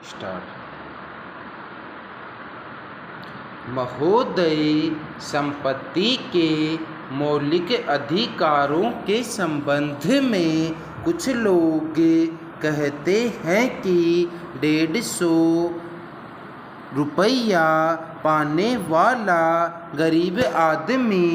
Start. महोदय, संपत्ति के मौलिक अधिकारों के संबंध में कुछ लोग कहते हैं कि 150 रुपया पाने वाला गरीब आदमी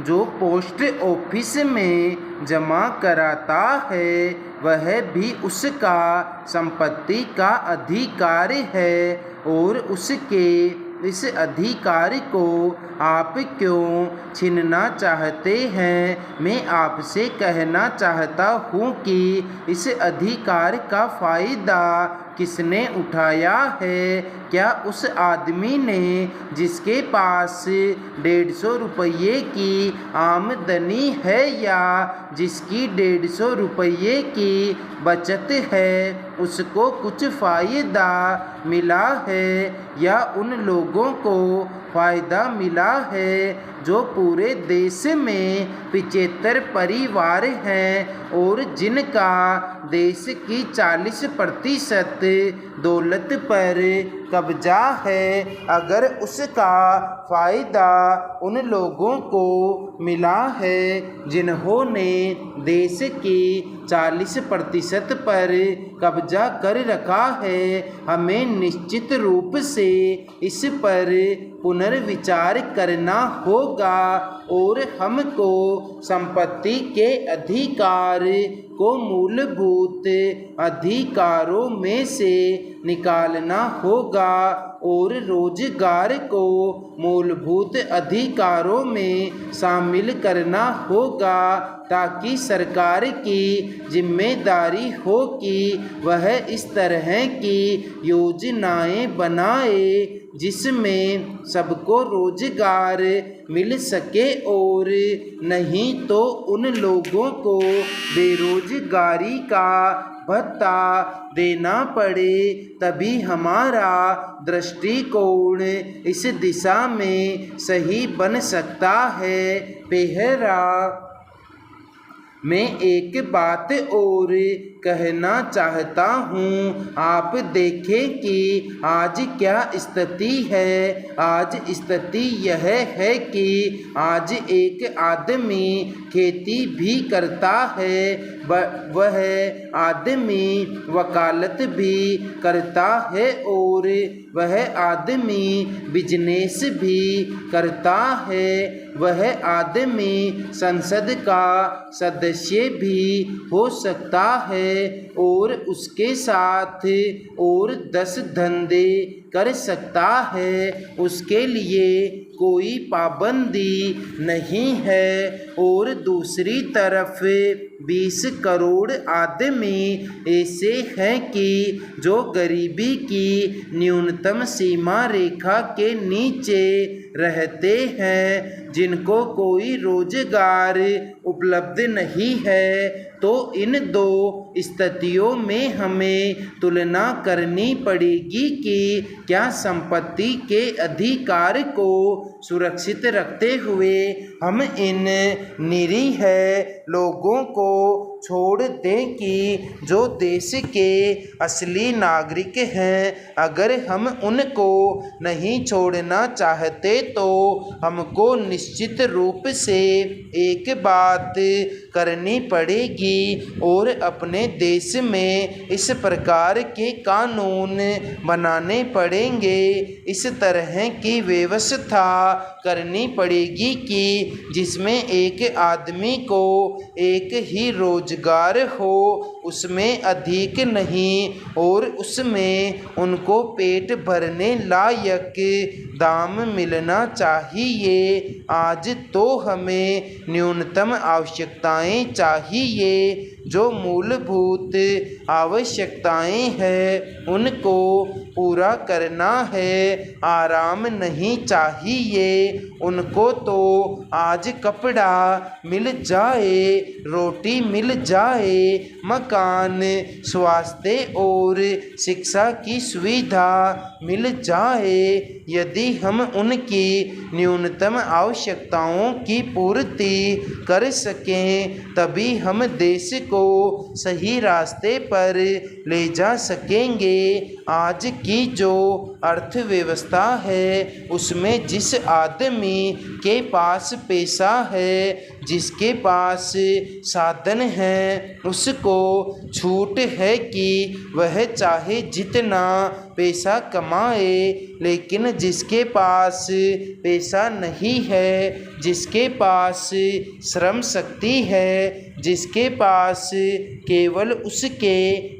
जो पोस्ट ऑफिस में जमा कराता है वह भी उसका संपत्ति का अधिकार है और उसके इस अधिकार को आप क्यों छीनना चाहते हैं? मैं आपसे कहना चाहता हूँ कि इस अधिकार का फ़ायदा किसने उठाया है? क्या उस आदमी ने जिसके पास 150 रुपये की आमदनी है या जिसकी 150 रुपये की बचत है उसको कुछ फ़ायदा मिला है या उन लोगों को फ़ायदा मिला है जो पूरे देश में 75 परिवार हैं और जिनका देश की 40% दौलत पर कब्जा है? अगर उसका फ़ायदा उन लोगों को मिला है जिन्होंने देश की 40% पर कब्जा कर रखा है, हमें निश्चित रूप से इस पर पुनर्विचार करना होगा और हमको संपत्ति के अधिकार को मूलभूत अधिकारों में से निकालना होगा और रोजगार को मूलभूत अधिकारों में शामिल करना होगा ताकि सरकार की जिम्मेदारी हो कि वह इस तरह की योजनाएं बनाए जिसमें सबको रोजगार मिल सके और नहीं तो उन लोगों को बेरोजगारी का भत्ता देना पड़े। तभी हमारा दृष्टिकोण इस दिशा में सही बन सकता है। पहला, मैं एक बात और कहना चाहता हूँ। आप देखें कि आज क्या स्थिति है। आज स्थिति यह है कि आज एक आदमी खेती भी करता है, वह आदमी वकालत भी करता है और वह आदमी बिजनेस भी करता है, वह आदमी संसद का सदस्य भी हो सकता है और उसके साथ और 10 धंधे कर सकता है। उसके लिए कोई पाबंदी नहीं है। और दूसरी तरफ 20 करोड़ आदमी ऐसे हैं कि जो गरीबी की न्यूनतम सीमा रेखा के नीचे रहते हैं, जिनको कोई रोजगार उपलब्ध नहीं है। तो इन दो स्थितियों में हमें तुलना करनी पड़ेगी कि क्या संपत्ति के अधिकार को सुरक्षित रखते हुए हम इन निरीह लोगों को छोड़ दें कि जो देश के असली नागरिक हैं। अगर हम उनको नहीं छोड़ना चाहते तो हमको निश्चित रूप से एक बात करनी पड़ेगी और अपने देश में इस प्रकार के कानून बनाने पड़ेंगे, इस तरह की व्यवस्था करनी पड़ेगी कि जिसमें एक आदमी को एक ही रोजगार हो, उसमें अधिक नहीं, और उसमें उनको पेट भरने लायक दाम मिलना चाहिए। आज तो हमें न्यूनतम आवश्यकताएं चाहिए। जो मूलभूत आवश्यकताएं हैं उनको पूरा करना है। आराम नहीं चाहिए। उनको तो आज कपड़ा मिल जाए, रोटी मिल जाए, मकान, स्वास्थ्य और शिक्षा की सुविधा मिल जाए, यदि हम उनकी न्यूनतम आवश्यकताओं की पूर्ति कर सकें तभी हम देश को सही रास्ते पर ले जा सकेंगे। आज की जो अर्थव्यवस्था है उसमें जिस आदमी के पास पैसा है, जिसके पास साधन है, उसको छूट है कि वह चाहे जितना पैसा कमाए, लेकिन जिसके पास पैसा नहीं है, जिसके पास श्रम शक्ति है, जिसके पास केवल उसके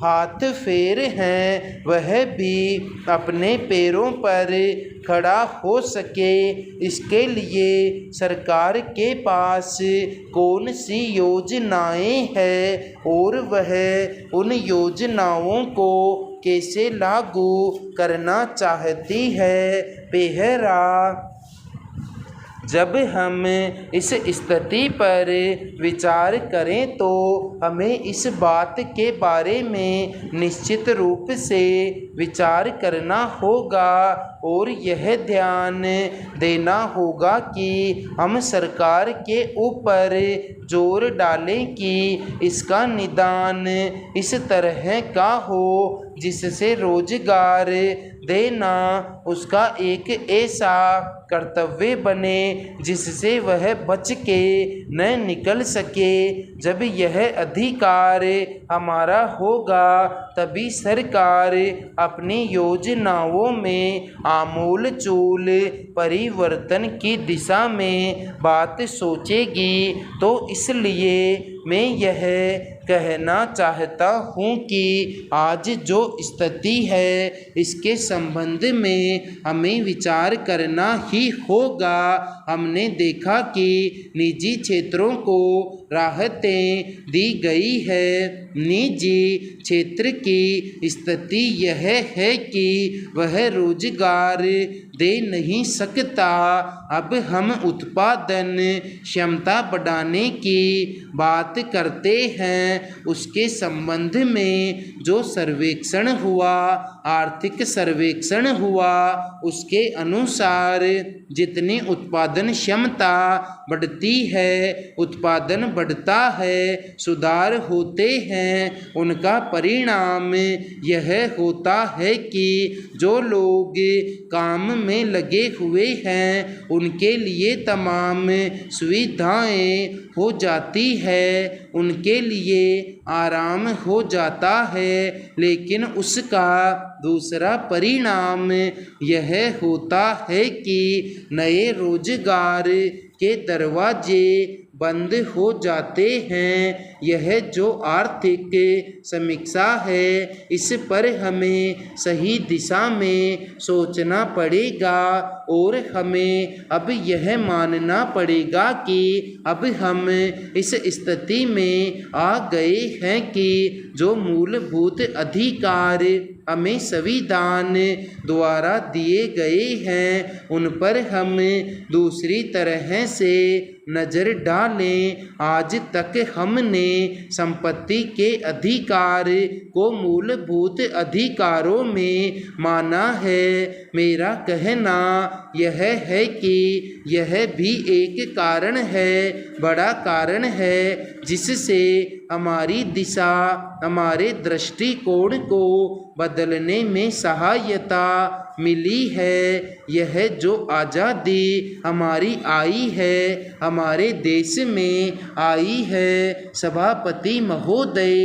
हाथ पैर हैं, वह भी अपने पैरों पर खड़ा हो सके, इसके लिए सरकार के पास कौन सी योजनाएं हैं और वह उन योजनाओं को कैसे लागू करना चाहती है। पहला, जब हम इस स्थिति पर विचार करें तो हमें इस बात के बारे में निश्चित रूप से विचार करना होगा और यह ध्यान देना होगा कि हम सरकार के ऊपर जोर डालें कि इसका निदान इस तरह का हो जिससे रोजगार देना उसका एक ऐसा कर्तव्य बने जिससे वह बच के न निकल सके। जब यह अधिकार हमारा होगा तभी सरकार अपनी योजनाओं में आमूल चूल परिवर्तन की दिशा में बात सोचेगी। तो इसलिए मैं यह कहना चाहता हूँ कि आज जो स्थिति है इसके संबंध में हमें विचार करना ही होगा। हमने देखा कि निजी क्षेत्रों को राहतें दी गई है। निजी क्षेत्र की स्थिति यह है कि वह रोजगार दे नहीं सकता। अब हम उत्पादन क्षमता बढ़ाने की बात करते हैं। उसके संबंध में जो सर्वेक्षण हुआ, आर्थिक सर्वेक्षण हुआ, उसके अनुसार जितनी उत्पादन क्षमता बढ़ती है, उत्पादन बढ़ता है, सुधार होते हैं, उनका परिणाम यह होता है कि जो लोग काम में लगे हुए हैं उनके लिए तमाम सुविधाएं हो जाती है, उनके लिए आराम हो जाता है। लेकिन उसका दूसरा परिणाम यह होता है कि नए रोजगार के दरवाजे बंद हो जाते हैं। यह जो आर्थिक समीक्षा है इस पर हमें सही दिशा में सोचना पड़ेगा और हमें अब यह मानना पड़ेगा कि अब हम इस स्थिति में आ गए हैं कि जो मूलभूत अधिकार हमें संविधान द्वारा दिए गए हैं उन पर हम दूसरी तरह से नज़र डालें। आज तक हमने संपत्ति के अधिकार को मूलभूत अधिकारों में माना है। मेरा कहना यह है कि यह भी एक कारण है, बड़ा कारण है, जिससे हमारी दिशा, हमारे दृष्टिकोण को बदलने में सहायता मिली है। यह जो आज़ादी हमारी आई है, हमारे देश में आई है, सभापति महोदय,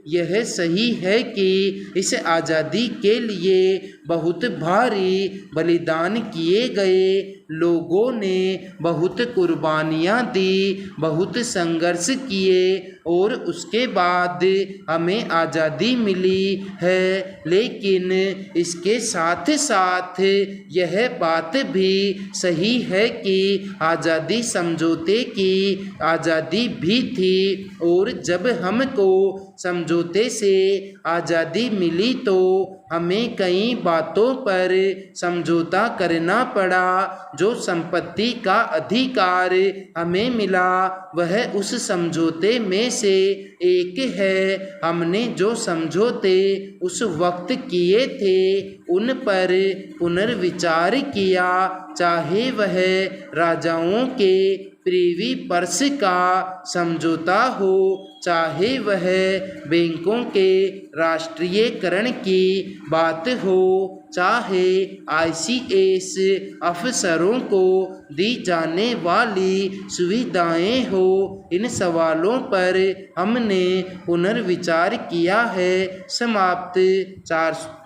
यह सही है कि इस आज़ादी के लिए बहुत भारी बलिदान किए गए, लोगों ने बहुत कुर्बानियाँ दी, बहुत संघर्ष किए और उसके बाद हमें आज़ादी मिली है। लेकिन इसके साथ साथ यह बात भी सही है कि आज़ादी समझौते की आज़ादी भी थी और जब हमको समझौते से आज़ादी मिली तो हमें कई बातों पर समझौता करना पड़ा। जो संपत्ति का अधिकार हमें मिला वह उस समझौते में से एक है। हमने जो समझौते उस वक्त किए थे उन पर पुनर्विचार किया, चाहे वह राजाओं के प्रिवी पर्स का समझौता हो, चाहे वह बैंकों के राष्ट्रीयकरण की बात हो, चाहे ICS अफसरों को दी जाने वाली सुविधाएं हो। इन सवालों पर हमने पुनर्विचार किया है। समाप्त। 4